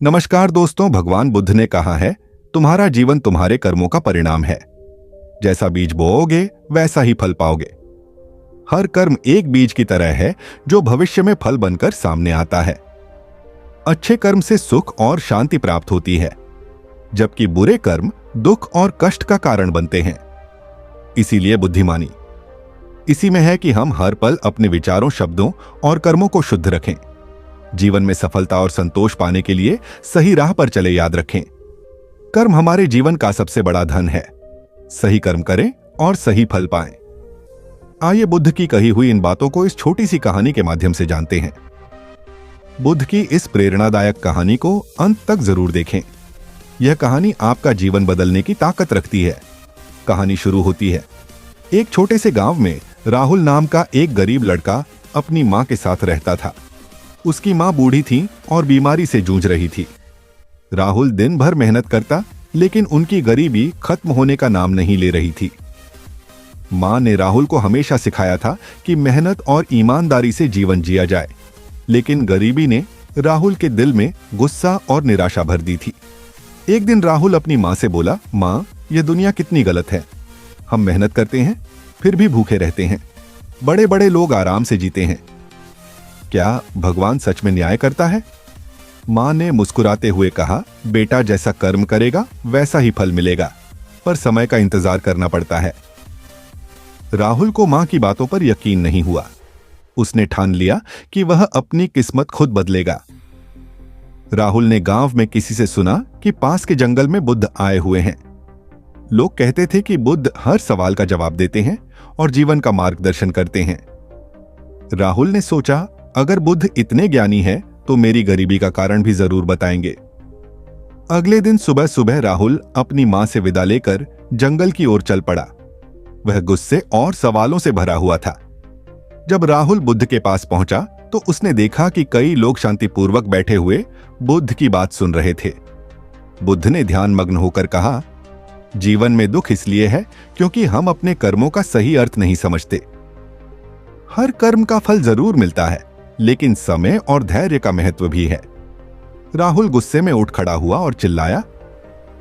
नमस्कार दोस्तों, भगवान बुद्ध ने कहा है, तुम्हारा जीवन तुम्हारे कर्मों का परिणाम है। जैसा बीज बोओगे वैसा ही फल पाओगे। हर कर्म एक बीज की तरह है जो भविष्य में फल बनकर सामने आता है। अच्छे कर्म से सुख और शांति प्राप्त होती है, जबकि बुरे कर्म दुख और कष्ट का कारण बनते हैं। इसीलिए बुद्धिमानी इसी में है कि हम हर पल अपने विचारों, शब्दों और कर्मों को शुद्ध रखें। जीवन में सफलता और संतोष पाने के लिए सही राह पर चले। याद रखें, कर्म हमारे जीवन का सबसे बड़ा धन है। सही कर्म करें और सही फल पाएं। आइए बुद्ध की कही हुई इन बातों को इस छोटी सी कहानी के माध्यम से जानते हैं। बुद्ध की इस प्रेरणादायक कहानी को अंत तक जरूर देखें। यह कहानी आपका जीवन बदलने की ताकत रखती है। कहानी शुरू होती है। एक छोटे से गांव में राहुल नाम का एक गरीब लड़का अपनी मां के साथ रहता था। उसकी मां बूढ़ी थी और बीमारी से जूझ रही थी। राहुल दिन भर मेहनत करता, लेकिन उनकी गरीबी खत्म होने का नाम नहीं ले रही थी। मां ने राहुल को हमेशा सिखाया था कि मेहनत और ईमानदारी से जीवन जिया जाए, लेकिन गरीबी ने राहुल के दिल में गुस्सा और निराशा भर दी थी। एक दिन राहुल अपनी मां से बोला, मां, यह दुनिया कितनी गलत है। हम मेहनत करते हैं, फिर भी भूखे रहते हैं। बड़े बड़े लोग आराम से जीते हैं। क्या भगवान सच में न्याय करता है? मां ने मुस्कुराते हुए कहा, बेटा, जैसा कर्म करेगा वैसा ही फल मिलेगा, पर समय का इंतजार करना पड़ता है। राहुल को मां की बातों पर यकीन नहीं हुआ। उसने ठान लिया कि वह अपनी किस्मत खुद बदलेगा। राहुल ने गांव में किसी से सुना कि पास के जंगल में बुद्ध आए हुए हैं। लोग कहते थे कि बुद्ध हर सवाल का जवाब देते हैं और जीवन का मार्गदर्शन करते हैं। राहुल ने सोचा, अगर बुद्ध इतने ज्ञानी हैं, तो मेरी गरीबी का कारण भी जरूर बताएंगे। अगले दिन सुबह सुबह राहुल अपनी मां से विदा लेकर जंगल की ओर चल पड़ा। वह गुस्से और सवालों से भरा हुआ था। जब राहुल बुद्ध के पास पहुंचा तो उसने देखा कि कई लोग शांतिपूर्वक बैठे हुए बुद्ध की बात सुन रहे थे। बुद्ध ने ध्यान मग्न होकर कहा, जीवन में दुख इसलिए है क्योंकि हम अपने कर्मों का सही अर्थ नहीं समझते। हर कर्म का फल जरूर मिलता है, लेकिन समय और धैर्य का महत्व भी है। राहुल गुस्से में उठ खड़ा हुआ और चिल्लाया,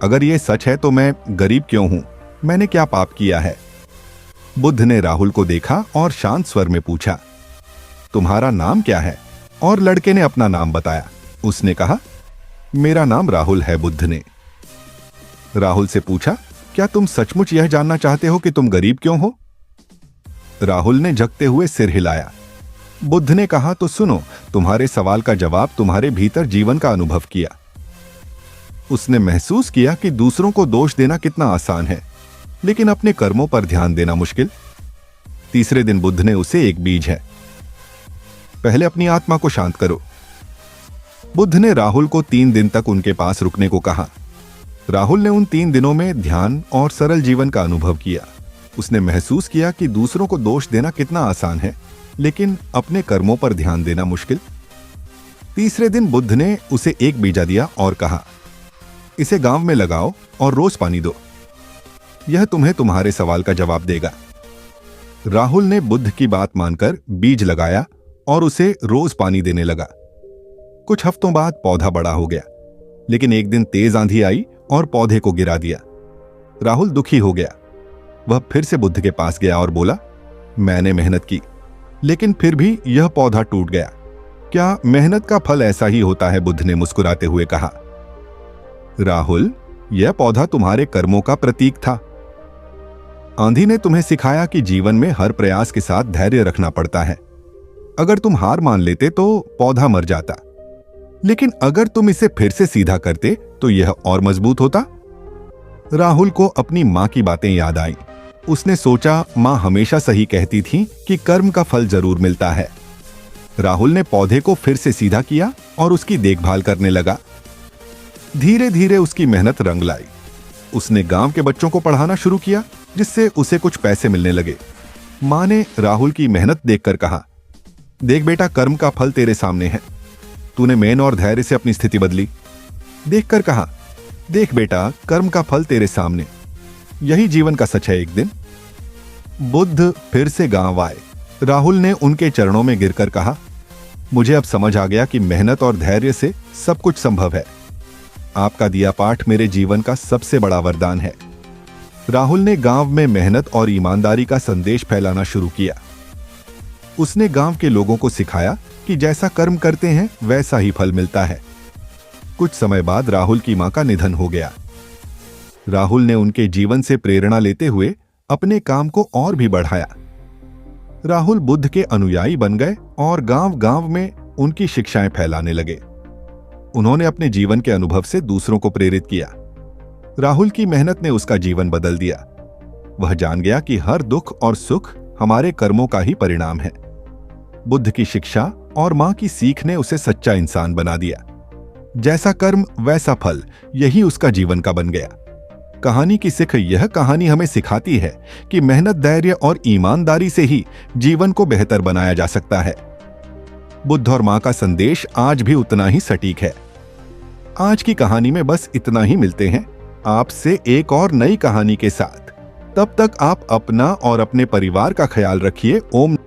अगर यह सच है तो मैं गरीब क्यों हूं? मैंने क्या पाप किया है? बुद्ध ने राहुल को देखा और शांत स्वर में पूछा, तुम्हारा नाम क्या है? और लड़के ने अपना नाम बताया। उसने कहा, मेरा नाम राहुल है। बुद्ध ने राहुल से पूछा, क्या तुम सचमुच यह जानना चाहते हो कि तुम गरीब क्यों हो? राहुल ने झुकते हुए सिर हिलाया। बुद्ध ने कहा, तो सुनो, तुम्हारे सवाल का जवाब तुम्हारे भीतर जीवन का अनुभव किया। उसने महसूस किया कि दूसरों को दोष देना कितना आसान है, लेकिन अपने कर्मों पर ध्यान देना मुश्किल। तीसरे दिन बुद्ध ने उसे एक बीज है, पहले अपनी आत्मा को शांत करो। बुद्ध ने राहुल को 3 दिन तक उनके पास रुकने को कहा। राहुल ने उन 3 दिनों में ध्यान और सरल जीवन का अनुभव किया। उसने महसूस किया कि दूसरों को दोष देना कितना आसान है, लेकिन अपने कर्मों पर ध्यान देना मुश्किल। तीसरे दिन बुद्ध ने उसे एक बीजा दिया और कहा, इसे गांव में लगाओ और रोज पानी दो। यह तुम्हें तुम्हारे सवाल का जवाब देगा। राहुल ने बुद्ध की बात मानकर बीज लगाया और उसे रोज पानी देने लगा। कुछ हफ्तों बाद पौधा बड़ा हो गया, लेकिन एक दिन तेज आंधी आई और पौधे को गिरा दिया। राहुल दुखी हो गया। वह फिर से बुद्ध के पास गया और बोला, मैंने मेहनत की, लेकिन फिर भी यह पौधा टूट गया। क्या मेहनत का फल ऐसा ही होता है? बुद्ध ने मुस्कुराते हुए कहा। राहुल, यह पौधा तुम्हारे कर्मों का प्रतीक था। आंधी ने तुम्हें सिखाया कि जीवन में हर प्रयास के साथ धैर्य रखना पड़ता है। अगर तुम हार मान लेते तो पौधा मर जाता, लेकिन अगर तुम इसे फिर से सीधा करते तो यह और मजबूत होता। राहुल को अपनी मां की बातें याद आई। उसने सोचा, मां हमेशा सही कहती थी कि कर्म का फल जरूर मिलता है। राहुल ने पौधे को फिर से सीधा किया और उसकी देखभाल करने लगा। धीरे धीरे उसकी मेहनत रंग लाई। उसने गांव के बच्चों को पढ़ाना शुरू किया, जिससे उसे कुछ पैसे मिलने लगे। मां ने राहुल की मेहनत देखकर कहा, देख बेटा, कर्म का फल तेरे सामने है। तूने मेहनत और धैर्य से अपनी स्थिति बदली। देखकर कहा, देख बेटा, कर्म का फल तेरे सामने। यही जीवन का सच है। एक दिन बुद्ध फिर से गांव आए। राहुल ने उनके चरणों में गिरकर कहा, मुझे अब समझ आ गया कि मेहनत और धैर्य से सब कुछ संभव है। आपका दिया पाठ मेरे जीवन का सबसे बड़ा वरदान है। राहुल ने गांव में मेहनत और ईमानदारी का संदेश फैलाना शुरू किया। उसने गांव के लोगों को सिखाया कि जैसा कर्म करते हैं वैसा ही फल मिलता है। कुछ समय बाद राहुल की मां का निधन हो गया। राहुल ने उनके जीवन से प्रेरणा लेते हुए अपने काम को और भी बढ़ाया। राहुल बुद्ध के अनुयायी बन गए और गांव-गांव में उनकी शिक्षाएं फैलाने लगे। उन्होंने अपने जीवन के अनुभव से दूसरों को प्रेरित किया। राहुल की मेहनत ने उसका जीवन बदल दिया। वह जान गया कि हर दुख और सुख हमारे कर्मों का ही परिणाम है। बुद्ध की शिक्षा और मां की सीख ने उसे सच्चा इंसान बना दिया। जैसा कर्म वैसा फल, यही उसका जीवन का बन गया। कहानी की सीख यह कहानी हमें सिखाती है कि मेहनत, धैर्य और ईमानदारी से ही जीवन को बेहतर बनाया जा सकता है। बुद्ध और मां का संदेश आज भी उतना ही सटीक है। आज की कहानी में बस इतना ही। मिलते हैं आपसे एक और नई कहानी के साथ। तब तक आप अपना और अपने परिवार का ख्याल रखिए। ओम।